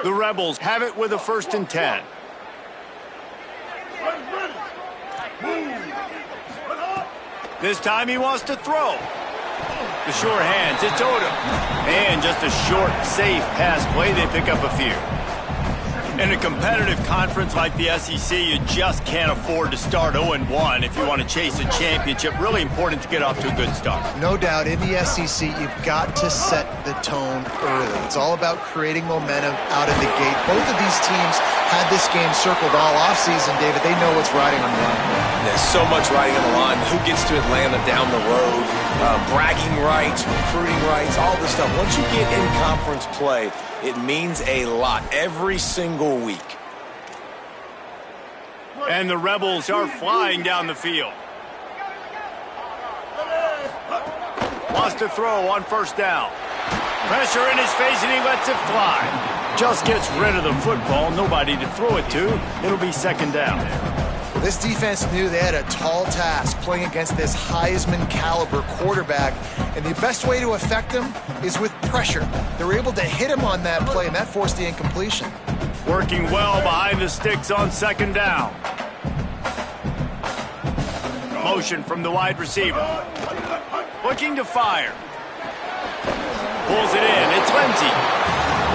The Rebels have it with a 1st and 10. This time he wants to throw. The sure hands, it's Odom. And just a short, safe pass play, they pick up a few. In a competitive conference like the SEC, you just can't afford to start 0-1 if you want to chase a championship. Really important to get off to a good start. No doubt, in the SEC, you've got to set the tone early. It's all about creating momentum out of the gate. Both of these teams had this game circled all offseason, David. They know what's riding on the line. There's so much riding on the line. Who gets to Atlanta down the road? Bragging rights, recruiting rights, all this stuff. Once you get in conference play, it means a lot every single week. And the Rebels are flying down the field. Wants to throw on 1st down. Pressure in his face and he lets it fly. Just gets rid of the football. Nobody to throw it to. It'll be 2nd down. This defense knew they had a tall task playing against this Heisman caliber quarterback, and the best way to affect him is with pressure. They were able to hit him on that play, and that forced the incompletion. Working well behind the sticks on 2nd down. Motion from the wide receiver. Looking to fire. Pulls it in. It's Lindsey.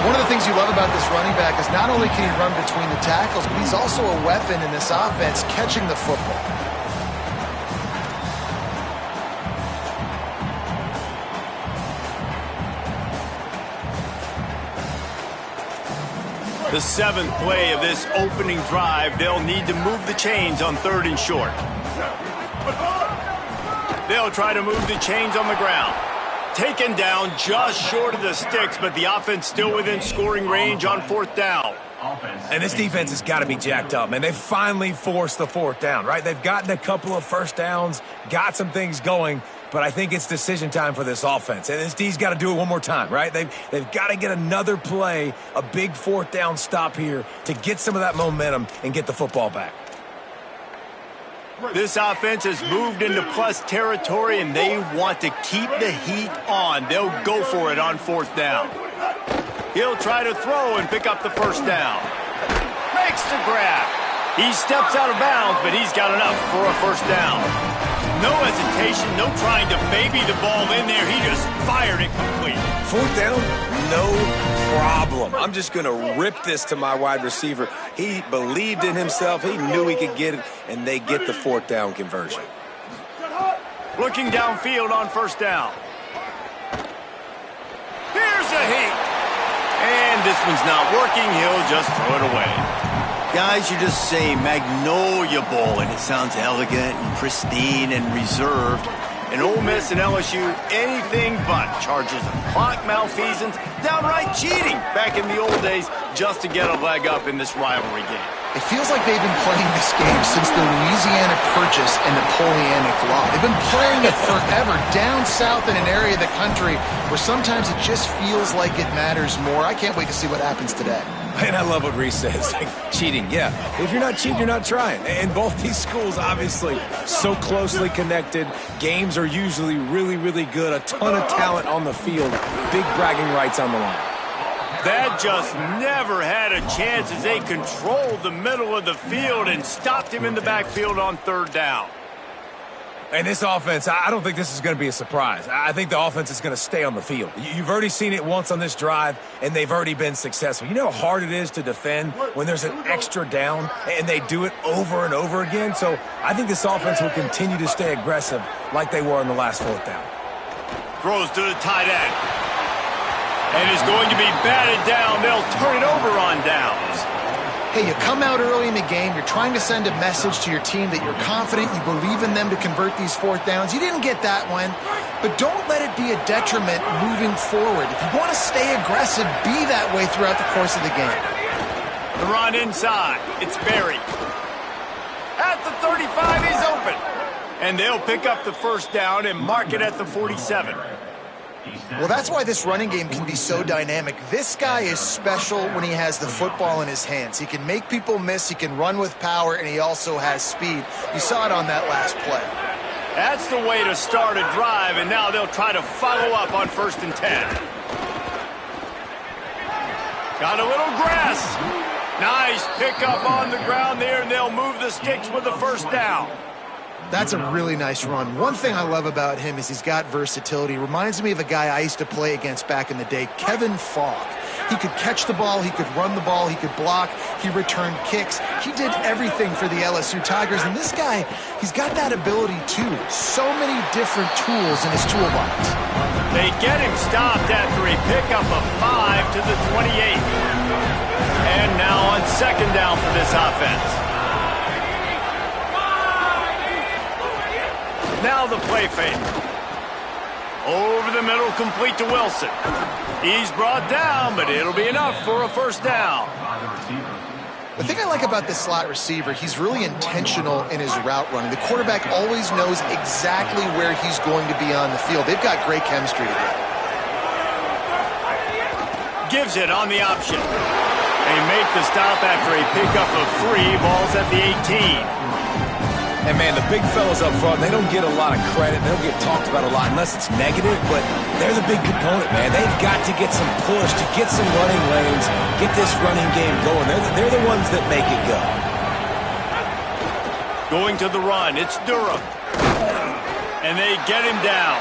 One of the things you love about this running back is not only can he run between the tackles, but he's also a weapon in this offense catching the football. The 7th play of this opening drive, they'll need to move the chains on 3rd and short. They'll try to move the chains on the ground. Taken down just short of the sticks, but the offense still within scoring range on 4th down. And this defense has got to be jacked up, man. They finally forced the 4th down, right? They've gotten a couple of 1st downs, got some things going, but I think it's decision time for this offense. And this D's got to do it one more time, right? They've got to get another play, a big 4th down stop here to get some of that momentum and get the football back. This offense has moved into plus territory, and they want to keep the heat on. They'll go for it on 4th down. He'll try to throw and pick up the 1st down. Makes the grab. He steps out of bounds, but he's got enough for a 1st down. No hesitation, no trying to baby the ball in there. He just fired it complete. 4th down, no problem. I'm just going to rip this to my wide receiver. He believed in himself. He knew he could get it, and they get the 4th down conversion. Looking downfield on 1st down. Here's a heat. And this one's not working. He'll just throw it away. Guys, you just say Magnolia Bowl, and it sounds elegant and pristine and reserved. And Ole Miss and LSU, anything but charges of clock malfeasance, downright cheating back in the old days just to get a leg up in this rivalry game. It feels like they've been playing this game since the Louisiana Purchase and Napoleonic Law. They've been playing it forever down south in an area of the country where sometimes it just feels like it matters more. I can't wait to see what happens today. And I love what Reese says, like cheating. Yeah, if you're not cheating, you're not trying. And both these schools, obviously, so closely connected. Games are usually really, really good. A ton of talent on the field. Big bragging rights on the line. That just never had a chance as they controlled the middle of the field and stopped him in the backfield on 3rd down. And this offense, I don't think this is going to be a surprise. I think the offense is going to stay on the field. You've already seen it once on this drive, and they've already been successful. You know how hard it is to defend when there's an extra down, and they do it over and over again? So I think this offense will continue to stay aggressive like they were on the last 4th down. Throws to the tight end. And is going to be batted down. They'll turn it over on downs. Hey, you come out early in the game, you're trying to send a message to your team that you're confident, you believe in them to convert these 4th downs. You didn't get that one, but don't let it be a detriment moving forward. If you want to stay aggressive, be that way throughout the course of the game. The run inside. It's Berry. At the 35, he's open. And they'll pick up the 1st down and mark it at the 47. Well, that's why this running game can be so dynamic. This guy is special when he has the football in his hands. He can make people miss, he can run with power, and he also has speed. You saw it on that last play. That's the way to start a drive, and now they'll try to follow up on 1st and 10. Got a little grass. Nice pickup on the ground there, and they'll move the sticks with the first down. That's a really nice run. One thing I love about him is he's got versatility. Reminds me of a guy I used to play against back in the day, Kevin Fogg. He could catch the ball, he could run the ball, he could block, he returned kicks. He did everything for the LSU Tigers, and this guy, he's got that ability too. So many different tools in his toolbox. They get him stopped after a pickup of 5 to the 28. And now on second down for this offense. Now the play fake. Over the middle, complete to Wilson. He's brought down, but it'll be enough for a first down. The thing I like about this slot receiver, he's really intentional in his route running. The quarterback always knows exactly where he's going to be on the field. They've got great chemistry together. Gives it on the option. They make the stop after a pickup of 3. Ball's at the 18. And, man, the big fellas up front, they don't get a lot of credit. They don't get talked about a lot unless it's negative, but they're the big component, man. They've got to get some push, to get some running lanes, get this running game going. They're the ones that make it go. Going to the run, it's Durham. And they get him down.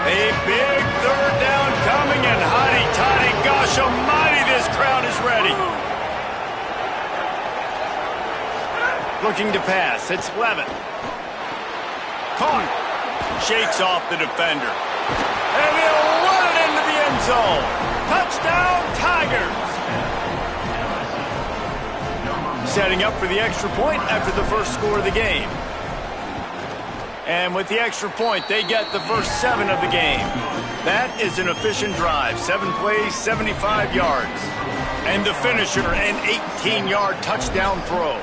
A big third down coming, and hotty-toddy, gosh almighty, this crowd is ready. Looking to pass, it's Levitt. Caught. Shakes off the defender. And he'll run it into the end zone. Touchdown, Tigers. Setting up for the extra point after the first score of the game. And with the extra point, they get the first 7 of the game. That is an efficient drive. 7 plays, 75 yards. And the finisher, an 18-yard touchdown throw.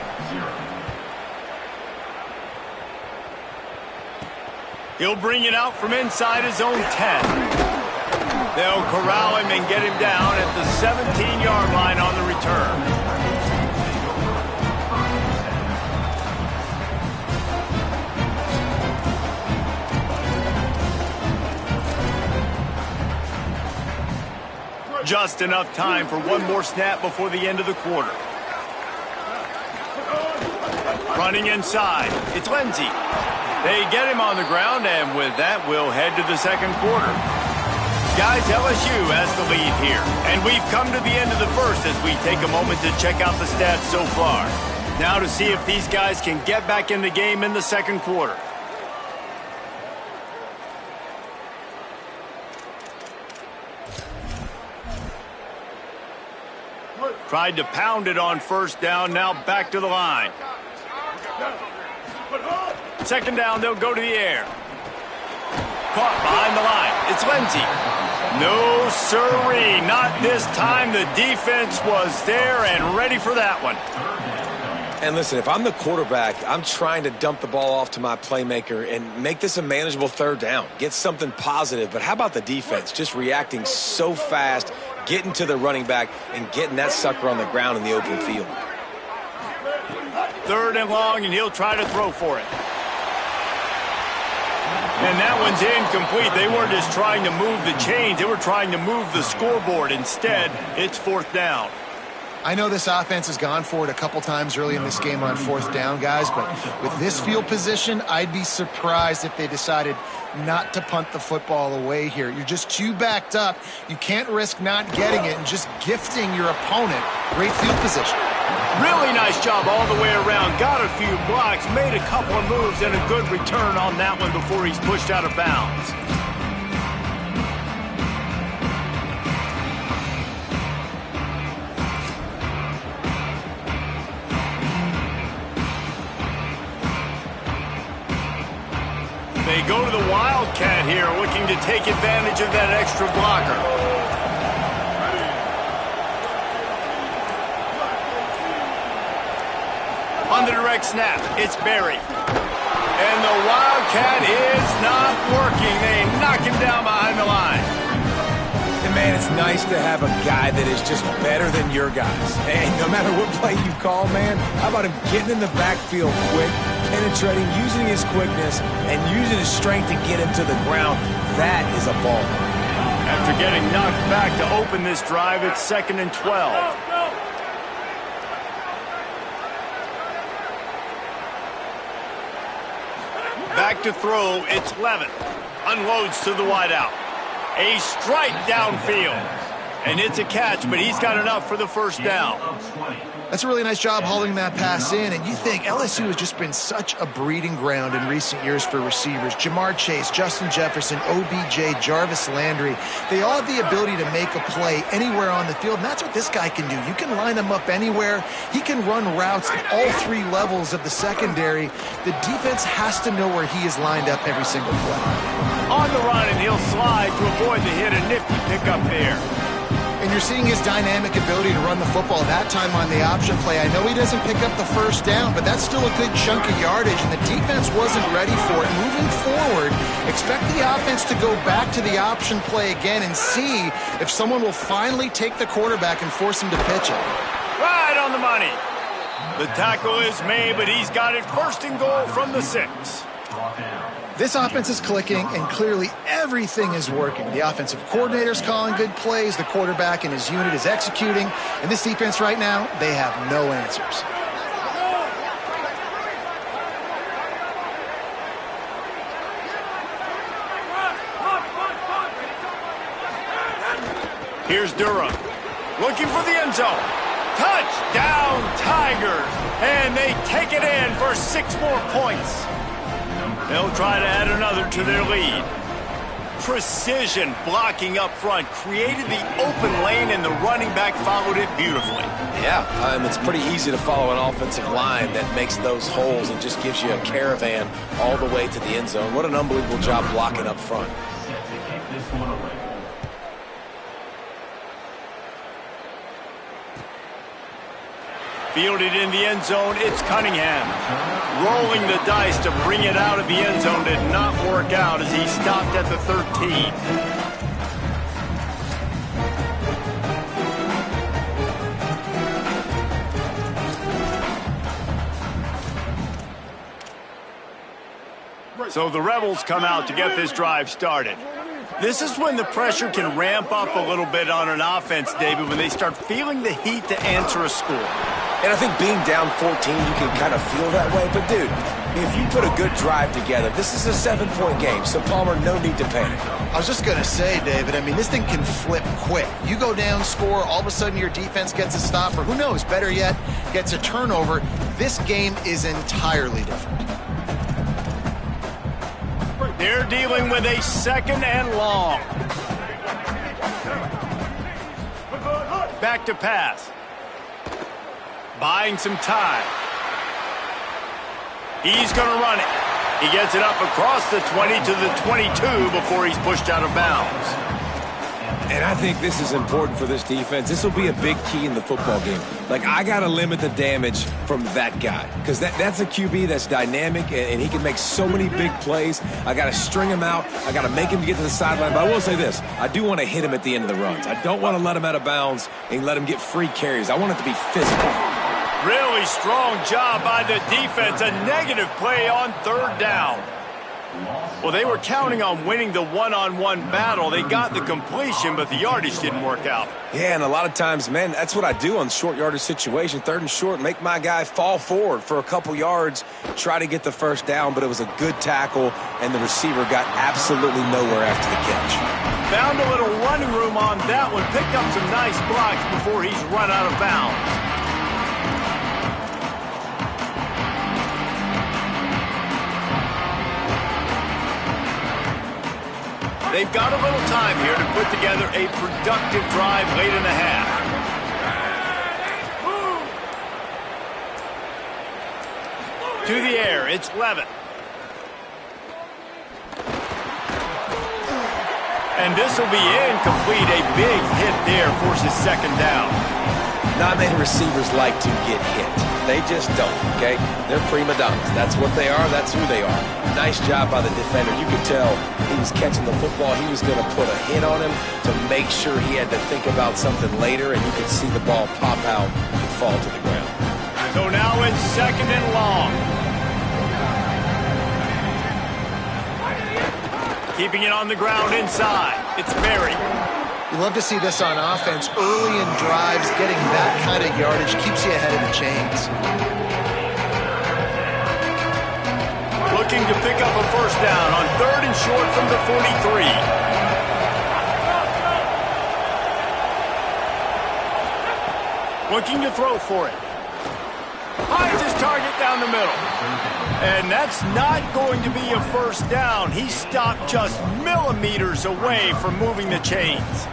He'll bring it out from inside his own 10. They'll corral him and get him down at the 17-yard line on the return. Just enough time for one more snap before the end of the quarter. Running inside, it's Lindsey. They get him on the ground, and with that, we'll head to the second quarter. Guys, LSU has the lead here, and we've come to the end of the first as we take a moment to check out the stats so far. Now to see if these guys can get back in the game in the second quarter. Tried to pound it on first down, now back to the line. Second down, they'll go to the air. Caught behind the line. It's Lindsey. No siree, not this time. The defense was there and ready for that one. And listen, if I'm the quarterback, I'm trying to dump the ball off to my playmaker and make this a manageable third down. Get something positive. But how about the defense? Just reacting so fast, getting to the running back, and getting that sucker on the ground in the open field. Third and long, and he'll try to throw for it. And that one's incomplete. They weren't just trying to move the chains. They were trying to move the scoreboard. Instead, it's fourth down. I know this offense has gone for it a couple times early in this game on fourth down, guys, but with this field position, I'd be surprised if they decided not to punt the football away here. You're just too backed up. You can't risk not getting it and just gifting your opponent great field position. Really nice job all the way around. Got a few blocks, made a couple of moves, and a good return on that one before he's pushed out of bounds. They go to the Wildcat here, looking to take advantage of that extra blocker. On the direct snap, it's Berry. And the Wildcat is not working. They knock him down behind the line. And Man, it's nice to have a guy that is just better than your guys. And no matter what play you call, man, how about him getting in the backfield quick, penetrating, using his quickness, and using his strength to get him to the ground. That is a ball. After getting knocked back to open this drive, it's 2nd and 12. Back to throw, it's Levin. Unloads to the wideout. A strike downfield. And it's a catch, but he's got enough for the first down. That's a really nice job hauling that pass in, and you think LSU has just been such a breeding ground in recent years for receivers. Jamar Chase, Justin Jefferson, OBJ, Jarvis Landry. They all have the ability to make a play anywhere on the field, and that's what this guy can do. You can line him up anywhere. He can run routes at all 3 levels of the secondary. The defense has to know where he is lined up every single play. On the run, and he'll slide to avoid the hit. A nifty pickup there. And you're seeing his dynamic ability to run the football that time on the option play. I know he doesn't pick up the first down, but that's still a good chunk of yardage, and the defense wasn't ready for it. Moving forward, expect the offense to go back to the option play again and see if someone will finally take the quarterback and force him to pitch it. Right on the money. The tackle is made, but he's got it 1st and goal from the 6. This offense is clicking, and clearly everything is working. The offensive coordinator's calling good plays, the quarterback and his unit is executing, and this defense right now, they have no answers. Here's Durham, looking for the end zone. Touchdown, Tigers! And they take it in for 6 more points. They'll try to add another to their lead. Precision blocking up front created the open lane, and the running back followed it beautifully. Yeah, it's pretty easy to follow an offensive line that makes those holes and just gives you a caravan all the way to the end zone. What an unbelievable job blocking up front. Fielded in the end zone, it's Cunningham. Rolling the dice to bring it out of the end zone did not work out as he stopped at the 13. So the Rebels come out to get this drive started. This is when the pressure can ramp up a little bit on an offense, David, when they start feeling the heat to answer a score. And I think being down 14, you can kind of feel that way. But, dude, if you put a good drive together, this is a 7-point game. So, Palmer, no need to panic. I was just going to say, David, I mean, this thing can flip quick. You go down, score, all of a sudden your defense gets a stop, or who knows, better yet, gets a turnover. This game is entirely different. They're dealing with a 2nd and long. Back to pass. Buying some time. He's going to run it. He gets it up across the 20 to the 22 before he's pushed out of bounds. And I think this is important for this defense. This will be a big key in the football game. Like, I got to limit the damage from that guy because that's a QB that's dynamic, and he can make so many big plays. I got to string him out. I got to make him get to the sideline. But I will say this. I do want to hit him at the end of the runs. I don't want to let him out of bounds and let him get free carries. I want it to be physical. Really strong job by the defense. A negative play on 3rd down. Well, they were counting on winning the one-on-one battle. They got the completion, but the yardage didn't work out. Yeah, and a lot of times, man, that's what I do on short yardage situation. 3rd and short, make my guy fall forward for a couple yards, try to get the first down, but it was a good tackle, and the receiver got absolutely nowhere after the catch. Found a little running room on that one, picked up some nice blocks before he's run out of bounds. They've got a little time here to put together a productive drive late in the half. To the air, it's Levin. And this will be incomplete. A big hit there forces 2nd down. Not many receivers like to get hit. They just don't, okay? They're prima donnas. That's what they are. That's who they are. Nice job by the defender. You could tell he was catching the football. He was going to put a hit on him to make sure he had to think about something later, and you could see the ball pop out and fall to the ground. So now it's 2nd and long. Keeping it on the ground inside. It's Berry. You love to see this on offense. Early in drives, getting that kind of yardage keeps you ahead of the chains. Looking to pick up a first down on 3rd and short from the 43. Looking to throw for it. Hides his target down the middle. And that's not going to be a first down. He stopped just millimeters away from moving the chains.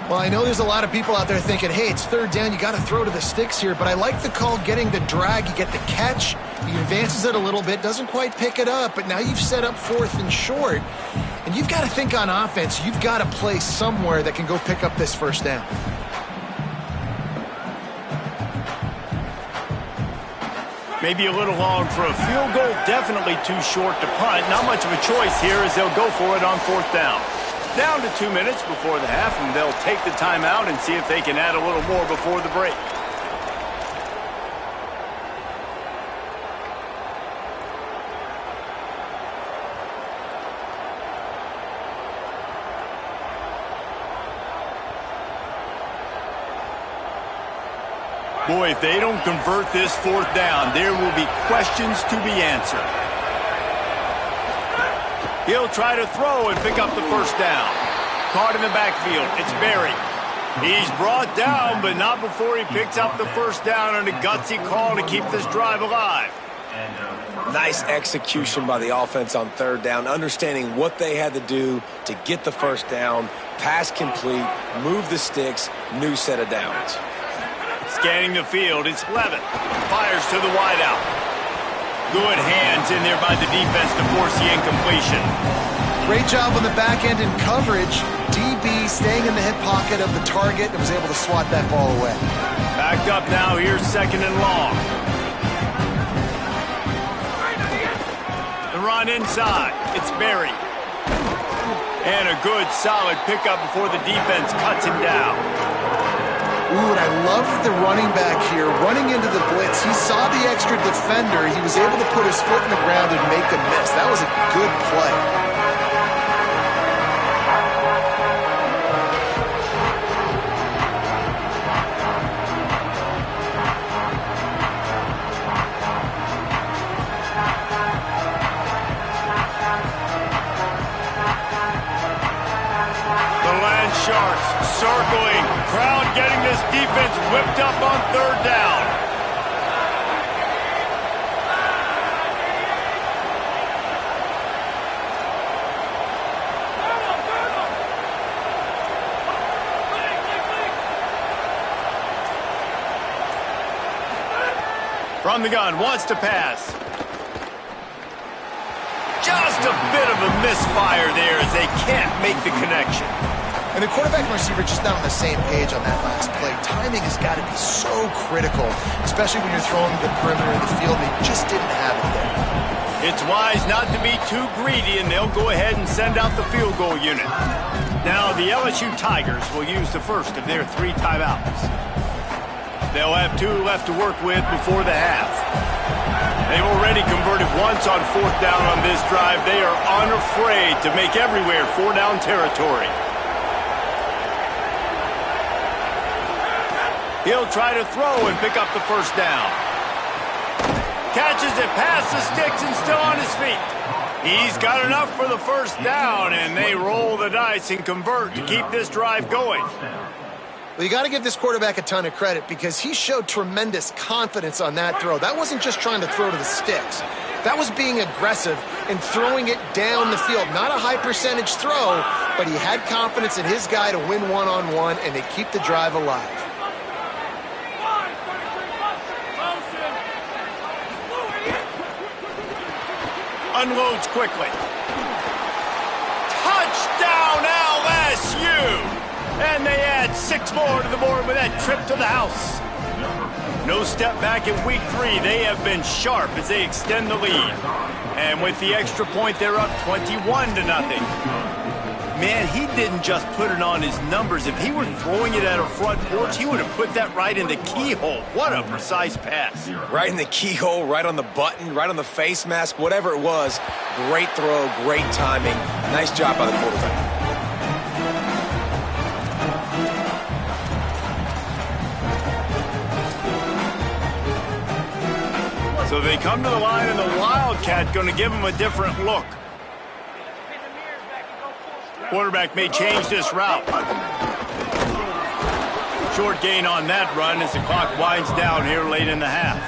Well, I know there's a lot of people out there thinking, hey, it's 3rd down, you got to throw to the sticks here, but I like the call getting the drag. You get the catch, he advances it a little bit, doesn't quite pick it up, but now you've set up 4th and short, and you've got to think on offense, you've got to play somewhere that can go pick up this first down. Maybe a little long for a field goal, definitely too short to punt. Not much of a choice here as they'll go for it on 4th down. Down to 2 minutes before the half, and they'll take the timeout and see if they can add a little more before the break. Boy, if they don't convert this 4th down, there will be questions to be answered. He'll try to throw and pick up the first down. Caught in the backfield. It's Berry. He's brought down, but not before he picks up the first down on a gutsy call to keep this drive alive. Nice execution by the offense on 3rd down, understanding what they had to do to get the first down, pass complete, move the sticks, new set of downs. Scanning the field, it's Levitt. Fires to the wideout. Good hands in there by the defense to force the incompletion. Great job on the back end in coverage. DB staying in the hip pocket of the target and was able to swat that ball away. Backed up now, here's 2nd and long. The run inside, it's Berry. And a good solid pickup before the defense cuts him down. Ooh, and I love the running back here. Running into the blitz, he saw the extra defender. He was able to put his foot in the ground and make a miss. That was a good play. The Land Sharks circling. Crowd getting this defense whipped up on 3rd down. From the gun, wants to pass. Just a bit of a misfire there as they can't make the connection. And the quarterback and receiver just not on the same page on that last play. Timing has got to be so critical, especially when you're throwing the perimeter of the field. They just didn't have it there. It's wise not to be too greedy, and they'll go ahead and send out the field goal unit. Now, the LSU Tigers will use the first of their 3 timeouts. They'll have 2 left to work with before the half. They've already converted once on 4th down on this drive. They are unafraid to make everywhere 4-down territory. He'll try to throw and pick up the first down. Catches it past the sticks and still on his feet. He's got enough for the first down, and they roll the dice and convert to keep this drive going. Well, you got to give this quarterback a ton of credit because he showed tremendous confidence on that throw. That wasn't just trying to throw to the sticks. That was being aggressive and throwing it down the field. Not a high percentage throw, but he had confidence in his guy to win one-on-one, and they keep the drive alive. Unloads quickly. Touchdown LSU! And they add 6 more to the board with that trip to the house. No step back in week 3. They have been sharp as they extend the lead. And with the extra point, they're up 21-0. Man, he didn't just put it on his numbers. If he were throwing it at a front porch, he would have put that right in the keyhole. What a precise pass. Right in the keyhole, right on the button, right on the face mask, whatever it was. Great throw, great timing. Nice job by the quarterback. So they come to the line, and the Wildcat going to give him a different look. Quarterback may change this route. Short gain on that run as the clock winds down here late in the half.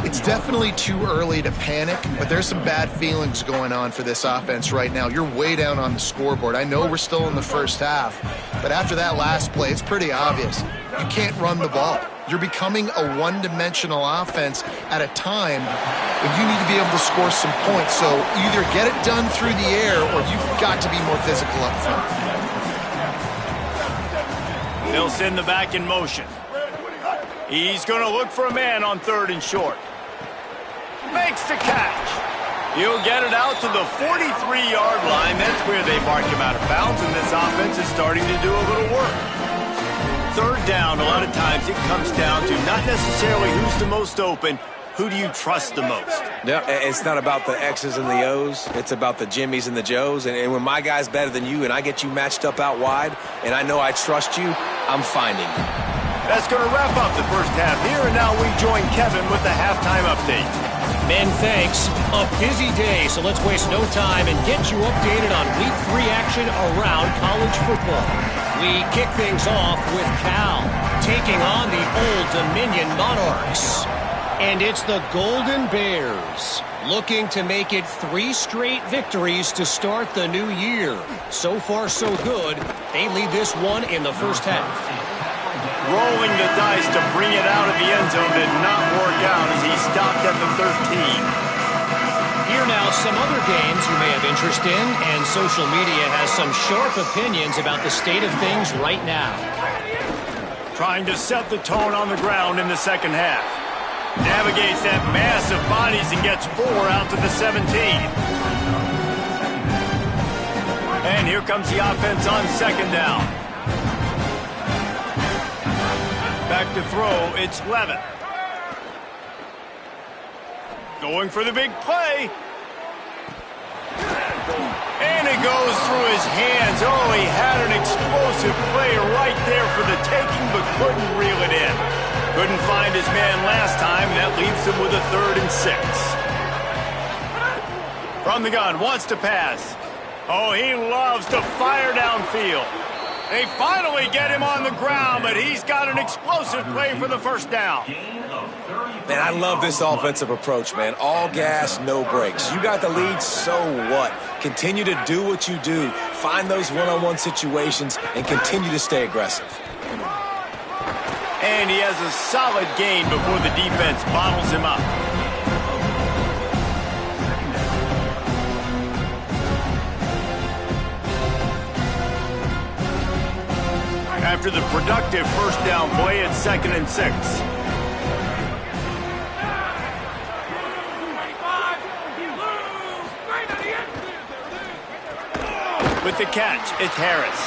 It's definitely too early to panic, but there's some bad feelings going on for this offense right now. You're way down on the scoreboard. I know we're still in the first half, but after that last play, it's pretty obvious. You can't run the ball. You're becoming a one-dimensional offense at a time when you need to be able to score some points. So either get it done through the air or you've got to be more physical up front. They'll send the back in motion. He's going to look for a man on 3rd and short. Makes the catch. He'll get it out to the 43-yard line. That's where they mark him out of bounds, and this offense is starting to do a little work. 3rd down, a lot of times it comes down to not necessarily who's the most open, who do you trust the most? Yeah, it's not about the X's and the O's. It's about the Jimmys and the Joes. And when my guy's better than you and I get you matched up out wide and I know I trust you, I'm finding you. That's going to wrap up the first half here, and now we join Kevin with the halftime update. Men, thanks. A busy day, so let's waste no time and get you updated on Week 3 action around college football. We kick things off with Cal taking on the Old Dominion Monarchs. And it's the Golden Bears looking to make it 3 straight victories to start the new year. So far, so good. They lead this one in the first half. Rolling the dice to bring it out of the end zone did not work out as he stopped at the 13. Here now, some other games you may have interest in, and social media has some sharp opinions about the state of things right now. Trying to set the tone on the ground in the second half. Navigates that mass of bodies and gets 4 out to the 17. And here comes the offense on 2nd down. Back to throw, it's Levitt. Going for the big play. And it goes through his hands. Oh, he had an explosive play right there for the taking, but couldn't reel it in. Couldn't find his man last time, and that leaves him with a 3rd and 6. From the gun, wants to pass. Oh, he loves to fire downfield. They finally get him on the ground, but he's got an explosive play for the first down. Man, I love this offensive approach, man. All gas, no brakes. You got the lead, so what? Continue to do what you do. Find those one-on-one situations and continue to stay aggressive. And he has a solid gain before the defense bottles him up. After the productive first down play, it's 2nd and 6. With the catch, it's Harris.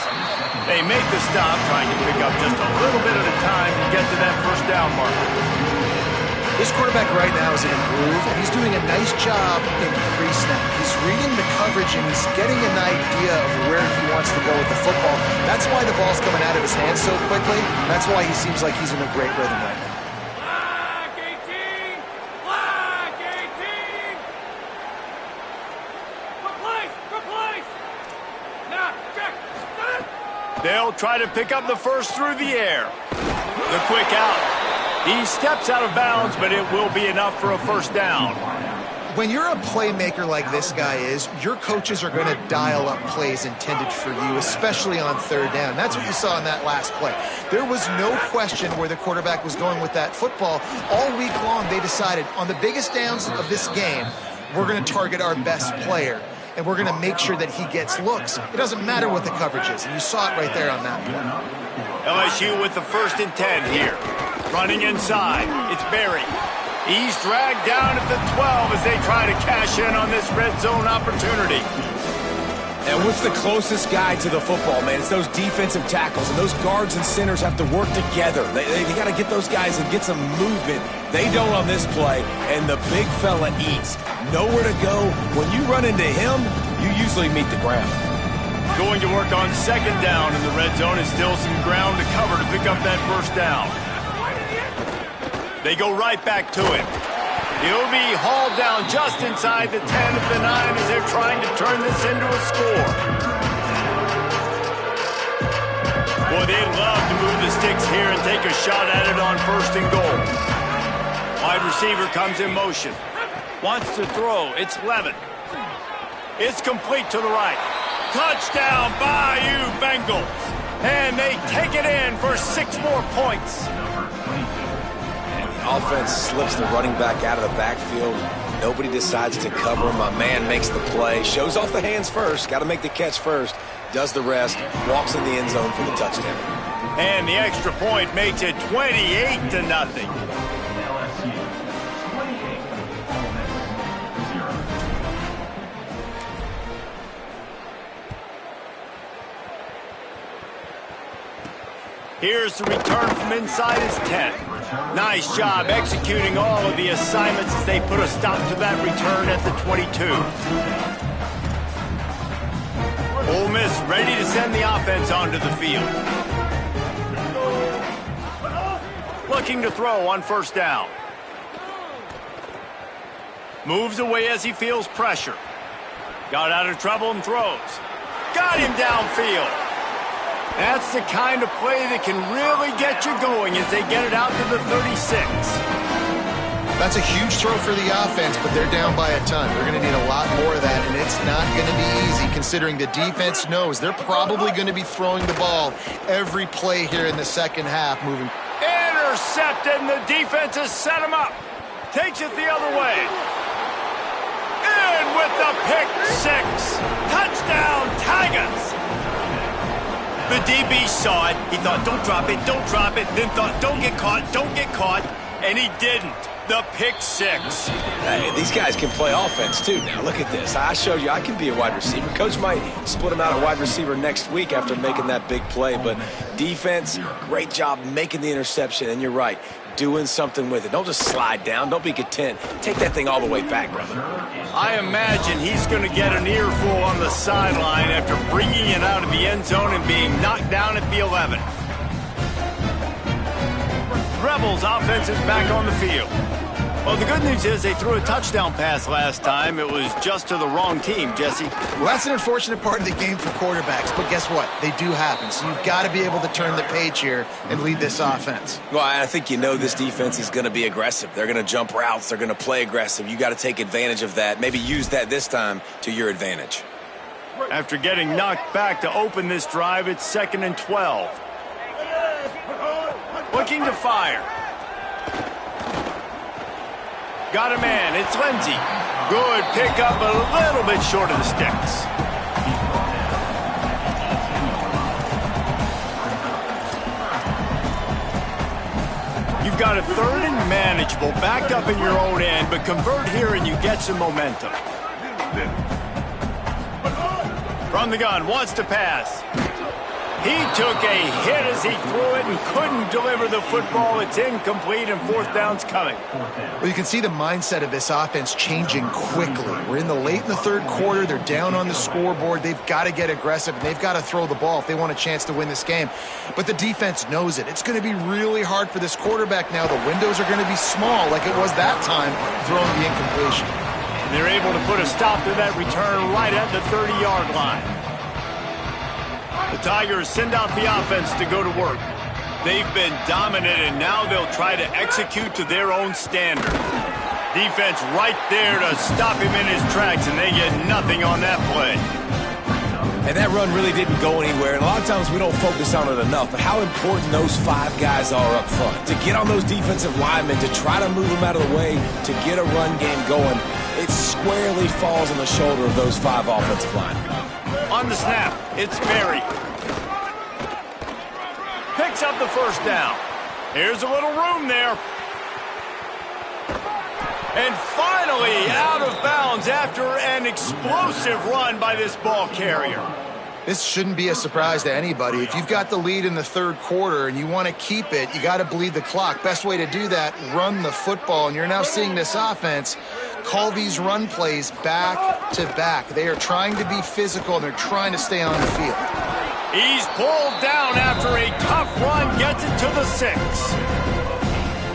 They make the stop, trying to pick up just a little bit at a time to get to that first down marker. This quarterback right now is in a groove, and he's doing a nice job in pre-snap. He's reading the coverage, and he's getting an idea of where he wants to go with the football. That's why the ball's coming out of his hands so quickly. That's why he seems like he's in a great rhythm right now. They'll try to pick up the first through the air. The quick out. He steps out of bounds, but it will be enough for a first down. When you're a playmaker like this guy is, your coaches are going to dial up plays intended for you, especially on 3rd down. That's what you saw in that last play. There was no question where the quarterback was going with that football. All week long, they decided on the biggest downs of this game, we're going to target our best player. and we're going to make sure that he gets looks. It doesn't matter what the coverage is, and you saw it right there on that play. LSU with the 1st and 10 here. Running inside, it's Berry. He's dragged down at the 12 as they try to cash in on this red zone opportunity. And what's the closest guy to the football, man? It's those defensive tackles, and those guards and centers have to work together. They got to get those guys and get some movement. They don't on this play, and the big fella eats. Nowhere to go. When you run into him, you usually meet the ground. Going to work on 2nd down in the red zone is still some ground to cover to pick up that 1st down. They go right back to him. He'll be hauled down just inside the 10 at the 9 as they're trying to turn this into a score. Boy, they'd love to move the sticks here and take a shot at it on 1st and goal. Wide receiver comes in motion. Wants to throw. It's Levin. It's complete to the right. Touchdown, Bayou Bengals. And they take it in for 6 more points. Offense slips the running back out of the backfield. Nobody decides to cover him. My man makes the play. Shows off the hands first. Got to make the catch first. Does the rest. Walks in the end zone for the touchdown. And the extra point makes it 28-0. Here's the return from inside his 10. Nice job executing all of the assignments as they put a stop to that return at the 22. Ole Miss ready to send the offense onto the field. Looking to throw on 1st down. Moves away as he feels pressure. Got out of trouble and throws. Got him downfield. That's the kind of play that can really get you going as they get it out to the 36. That's a huge throw for the offense, but they're down by a ton. They're going to need a lot more of that, and it's not going to be easy considering the defense knows they're probably going to be throwing the ball every play here in the 2nd half. Moving. Intercepted, and the defense has set him up. Takes it the other way. In with the pick 6. Touchdown, Tigers. The DB saw it. He thought, don't drop it, then thought, don't get caught, and he didn't. The pick 6. Hey, these guys can play offense, too. Now, look at this. I showed you I can be a wide receiver. Coach might split him out a wide receiver next week after making that big play, but defense, great job making the interception, and you're right, doing something with it. Don't just slide down. Don't be content. Take that thing all the way back, brother. I imagine he's going to get an earful on the sideline after bringing it out of the end zone and being knocked down at the 11. Rebels offense is back on the field. Well, the good news is they threw a touchdown pass last time. It was just to the wrong team, Jesse. Well, that's an unfortunate part of the game for quarterbacks, but guess what? They do happen, so you've got to be able to turn the page here and lead this offense. Well, I think you know this defense is going to be aggressive. They're going to jump routes. They're going to play aggressive. You got to take advantage of that. Maybe use that this time to your advantage. After getting knocked back to open this drive, it's 2nd and 12. Looking to fire. Got a man. It's Lindsey. Good pickup, a little bit short of the sticks. You've got a 3rd and manageable, backed up in your own end, but convert here and you get some momentum. From the gun, wants to pass. He took a hit as he threw it and couldn't deliver the football. It's incomplete and 4th down's coming. Well, you can see the mindset of this offense changing quickly. We're in the 3rd quarter. They're down on the scoreboard. They've got to get aggressive, and they've got to throw the ball if they want a chance to win this game. But the defense knows it. It's going to be really hard for this quarterback now. The windows are going to be small like it was that time throwing the incompletion. And they're able to put a stop to that return right at the 30-yard line. The Tigers send out the offense to go to work. They've been dominant, and now they'll try to execute to their own standard. Defense right there to stop him in his tracks, and they get nothing on that play. And that run really didn't go anywhere, and a lot of times we don't focus on it enough, but how important those 5 guys are up front. To get on those defensive linemen, to try to move them out of the way, to get a run game going. it squarely falls on the shoulder of those 5 offensive linemen. On the snap, it's Berry. Picks up the first down. Here's a little room there. And finally out of bounds after an explosive run by this ball carrier. This shouldn't be a surprise to anybody. If you've got the lead in the third quarter and you want to keep it, you got to bleed the clock. Best way to do that, run the football. And you're now seeing this offense call these run plays back to back. They are trying to be physical, and they're trying to stay on the field. He's pulled down after a tough run, gets it to the 6.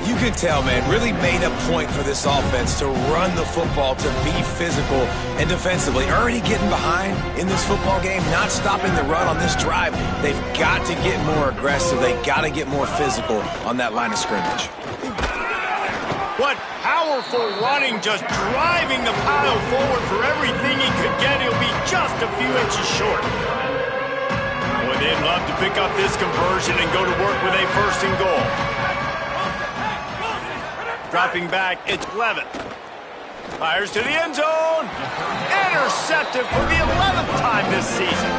You can tell, man, really made a point for this offense to run the football, to be physical and defensively. Already getting behind in this football game, not stopping the run on this drive. They've got to get more aggressive. They've got to get more physical on that line of scrimmage. What powerful running, just driving the pile forward for everything he could get. He'll be just a few inches short. Boy, they'd love to pick up this conversion and go to work with a 1st and goal. Dropping back, it's Levin. Fires to the end zone. Intercepted for the 11th time this season.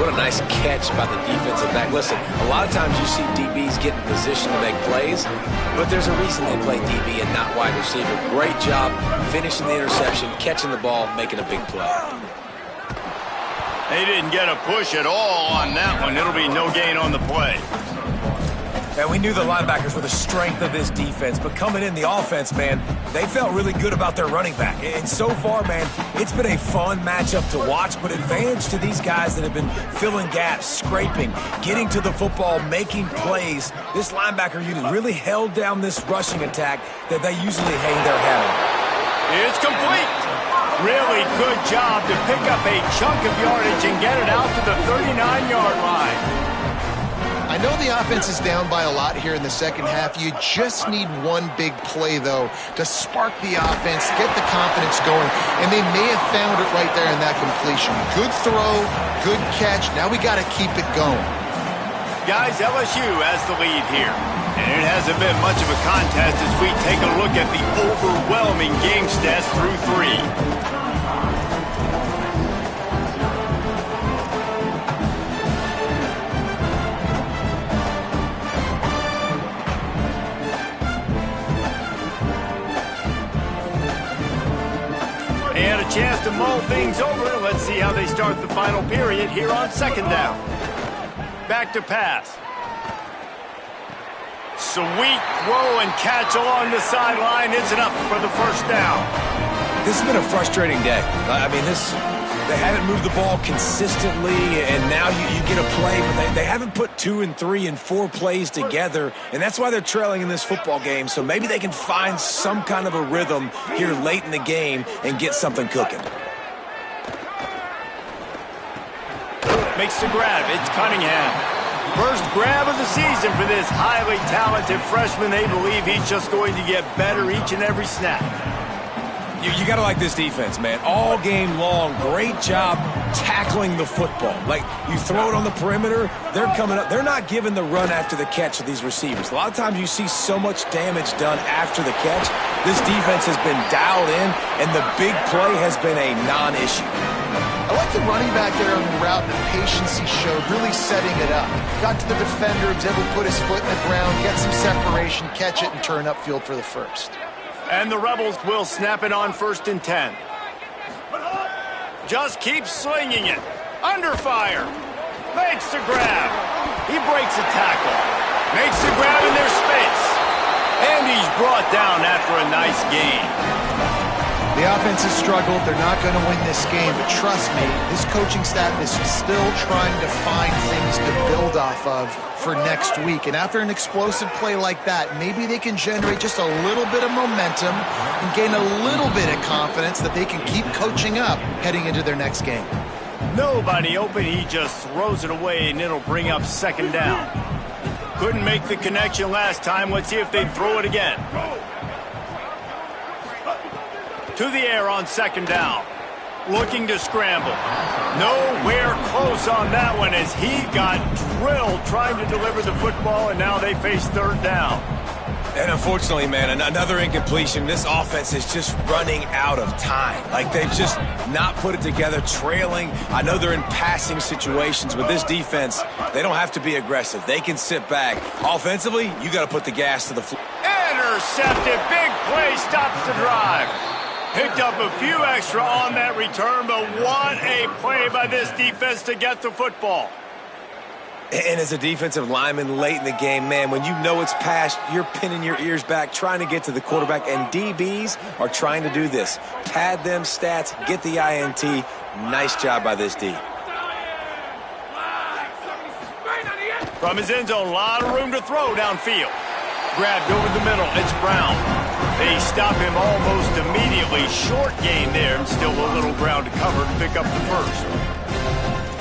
What a nice catch by the defensive back. Listen, a lot of times you see DBs get in position to make plays, but there's a reason they play DB and not wide receiver. Great job finishing the interception, catching the ball, making a big play. They didn't get a push at all on that one. It'll be no gain on the play. And we knew the linebackers were the strength of this defense, but coming in the offense, man, they felt really good about their running back. And so far, man, it's been a fun matchup to watch, but advantage to these guys that have been filling gaps, scraping, getting to the football, making plays. This linebacker unit really held down this rushing attack that they usually hang their hat on. It's complete. Really good job to pick up a chunk of yardage and get it out to the 39-yard line. I know the offense is down by a lot here in the second half. You just need one big play, though, to spark the offense, get the confidence going, and they may have found it right there in that completion. Good throw, good catch. Now we got to keep it going. Guys, LSU has the lead here. And it hasn't been much of a contest as we take a look at the overwhelming game stats through 3. And a chance to mull things over. Let's see how they start the final period here on 2nd down. Back to pass. Sweet throw and catch along the sideline. It's enough for the 1st down. This has been a frustrating day. I mean, they haven't moved the ball consistently, and now you get a play, but they haven't put 2 and 3 and 4 plays together, and that's why they're trailing in this football game. So maybe they can find some kind of a rhythm here late in the game and get something cooking. Makes the grab. It's Cunningham. First grab of the season for this highly talented freshman. They believe he's just going to get better each and every snap. You got to like this defense, man. All game long, great job tackling the football. Like, you throw it on the perimeter, they're coming up. They're not giving the run after the catch to these receivers. A lot of times you see so much damage done after the catch. This defense has been dialed in, and the big play has been a non-issue. I like the running back there on the route, the patience he showed, really setting it up. Got to the defender, was able to put his foot in the ground, get some separation, catch it, and turn upfield for the 1st. And the Rebels will snap it on 1st and 10. Just keeps slinging it. Under fire. Makes the grab. He breaks a tackle. Makes the grab in their space. And he's brought down after a nice gain. The offense has struggled. They're not going to win this game, but trust me, this coaching staff is still trying to find things to build off of for next week. And after an explosive play like that, maybe they can generate just a little bit of momentum and gain a little bit of confidence that they can keep coaching up heading into their next game. Nobody open. He just throws it away, and it'll bring up 2nd down. Couldn't make the connection last time. Let's see if they throw it again. To the air on 2nd down. Looking to scramble. Nowhere close on that one as he got drilled trying to deliver the football, and now they face 3rd down. And unfortunately, man, another incompletion. This offense is just running out of time. Like, they've just not put it together, trailing. I know they're in passing situations. With this defense, they don't have to be aggressive. They can sit back. Offensively, you got to put the gas to the floor. Intercepted. Big play stops the drive. Picked up a few extra on that return, but what a play by this defense to get the football. And as a defensive lineman late in the game, man, when you know it's past, you're pinning your ears back, trying to get to the quarterback, and DBs are trying to do this. Pad them stats, get the INT. Nice job by this D. From his end zone, a lot of room to throw downfield. Grabbed over the middle, it's Brown. They stop him almost immediately. Short gain there, and still a little ground to cover to pick up the first.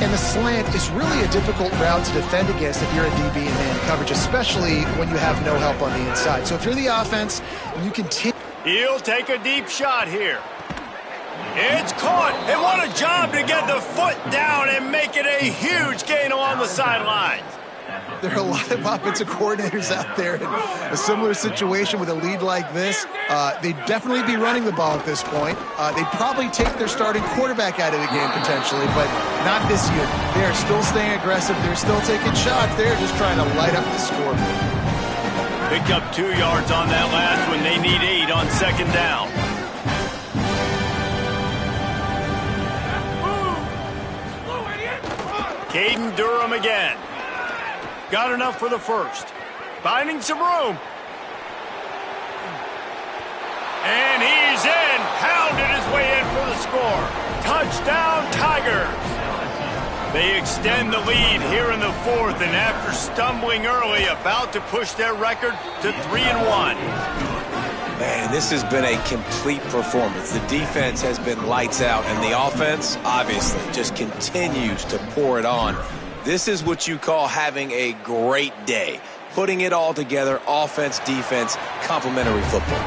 And the slant is really a difficult route to defend against if you're a DB in man coverage, especially when you have no help on the inside. So if you're the offense, you continue. He'll take a deep shot here. It's caught, and what a job to get the foot down and make it a huge gain along the sidelines. There are a lot of offensive coordinators out there in a similar situation with a lead like this. They'd definitely be running the ball at this point. They'd probably take their starting quarterback out of the game potentially, but not this year. They're still staying aggressive. They're still taking shots. They're just trying to light up the scoreboard. Picked up 2 yards on that last one. They need 8 on second down. Caden Durham again. Got enough for the first. Finding some room. And he's in. Pounded his way in for the score. Touchdown, Tigers. They extend the lead here in the fourth, and after stumbling early, about to push their record to 3-1. Man, this has been a complete performance. The defense has been lights out, and the offense, obviously, just continues to pour it on. This is what you call having a great day. Putting it all together, offense, defense, complementary football.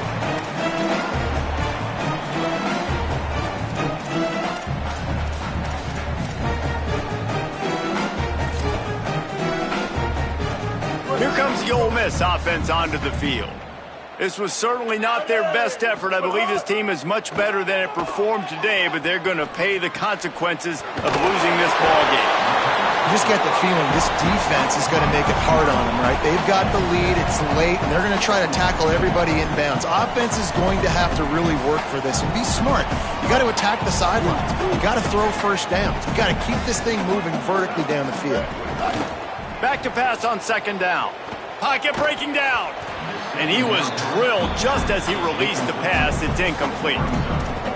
Here comes the Ole Miss offense onto the field. This was certainly not their best effort. I believe this team is much better than it performed today, but they're going to pay the consequences of losing this ball game. You just get the feeling this defense is going to make it hard on them, right? They've got the lead, it's late, and they're going to try to tackle everybody inbounds. Offense is going to have to really work for this and be smart. You got to attack the sidelines. You got to throw first downs. You got to keep this thing moving vertically down the field. Back to pass on second down. Pocket breaking down. And he was drilled just as he released the pass. It's incomplete.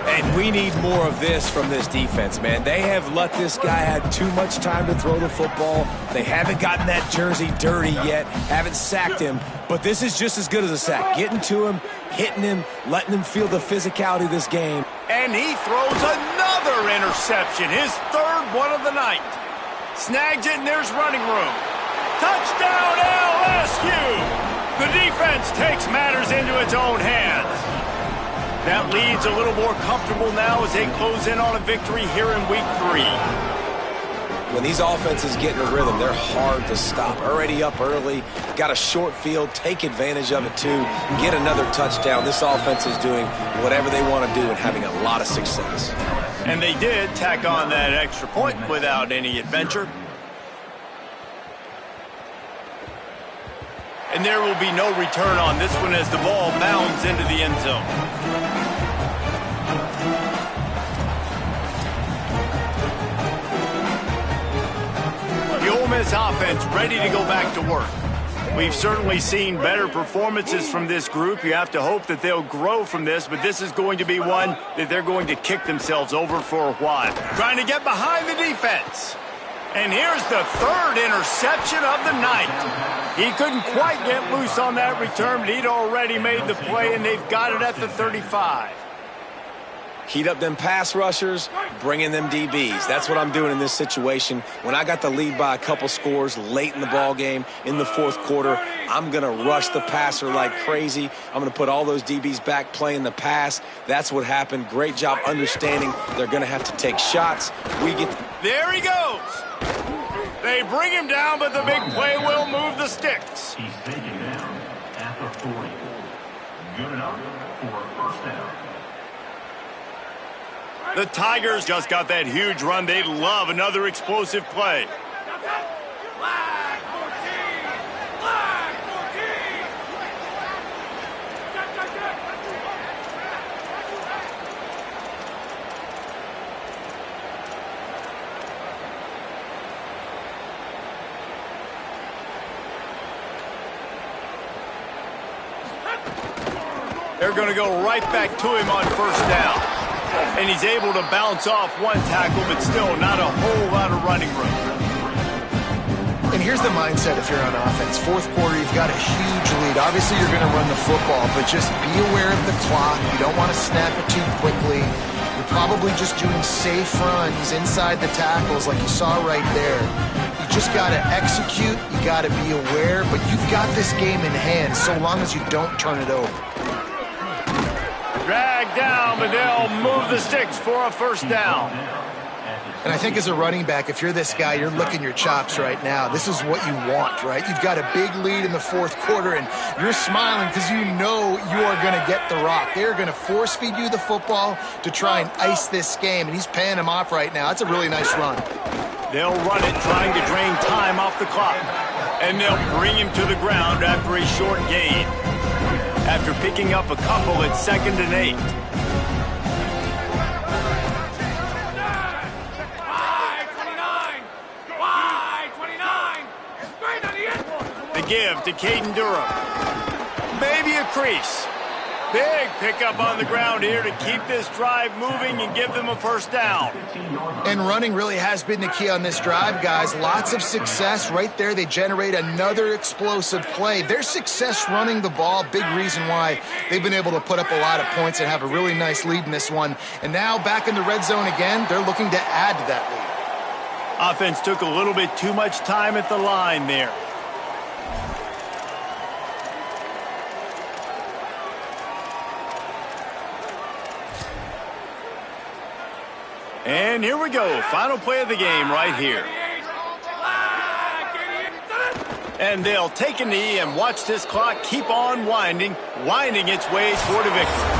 And we need more of this from this defense, man. They have let this guy have too much time to throw the football. They haven't gotten that jersey dirty yet, haven't sacked him. But this is just as good as a sack. Getting to him, hitting him, letting him feel the physicality of this game. And he throws another interception, his third one of the night. Snags it, and there's running room. Touchdown, LSU! The defense takes matters into its own hands. That lead's a little more comfortable now as they close in on a victory here in week 3. When these offenses get in a rhythm, they're hard to stop. Already up early, got a short field, take advantage of it too, get another touchdown. This offense is doing whatever they want to do and having a lot of success. And they did tack on that extra point without any adventure. And there will be no return on this one as the ball bounds into the end zone. The Ole Miss offense ready to go back to work. We've certainly seen better performances from this group. You have to hope that they'll grow from this, but this is going to be one that they're going to kick themselves over for a while. Trying to get behind the defense. And here's the third interception of the night. He couldn't quite get loose on that return, but he'd already made the play, and they've got it at the 35. Heat up them pass rushers, bring in them DBs. That's what I'm doing in this situation. When I got the lead by a couple scores late in the ball game, in the fourth quarter, I'm going to rush the passer like crazy. I'm going to put all those DBs back playing the pass. That's what happened. Great job understanding they're going to have to take shots. There he goes. They bring him down, but the big play will move the sticks. He's taken down at the 40. The Tigers just got that huge run. They'd love another explosive play. They're going to go right back to him on first down. And he's able to bounce off one tackle, but still not a whole lot of running room. And here's the mindset if you're on offense. Fourth quarter, you've got a huge lead. Obviously, you're going to run the football, but just be aware of the clock. You don't want to snap it too quickly. You're probably just doing safe runs inside the tackles like you saw right there. You just got to execute. You got to be aware, but you've got this game in hand so long as you don't turn it over. Drag down, but they'll move the sticks for a first down. And I think as a running back, if you're this guy, you're licking your chops right now. This is what you want, right? You've got a big lead in the fourth quarter, and you're smiling because you know you are going to get the rock. They're going to force feed you the football to try and ice this game, and he's paying him off right now. That's a really nice run. They'll run it, trying to drain time off the clock. And they'll bring him to the ground after a short gain. After picking up a couple at 2nd and 8. The give to Caden Durham. Maybe a crease. Big pickup on the ground here to keep this drive moving and give them a first down. And running really has been the key on this drive, guys. Lots of success right there. They generate another explosive play. Their success running the ball, big reason why they've been able to put up a lot of points and have a really nice lead in this one. And now back in the red zone again, they're looking to add to that lead. Offense took a little bit too much time at the line there. And here we go. Final play of the game right here. And they'll take a knee and watch this clock keep on winding its way toward a victory.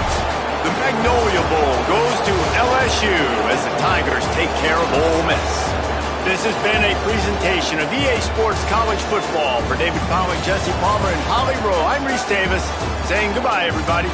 The Magnolia Bowl goes to LSU as the Tigers take care of Ole Miss. This has been a presentation of EA Sports College Football. For David Pollack, Jesse Palmer, and Holly Rowe, I'm Reese Davis saying goodbye, everybody.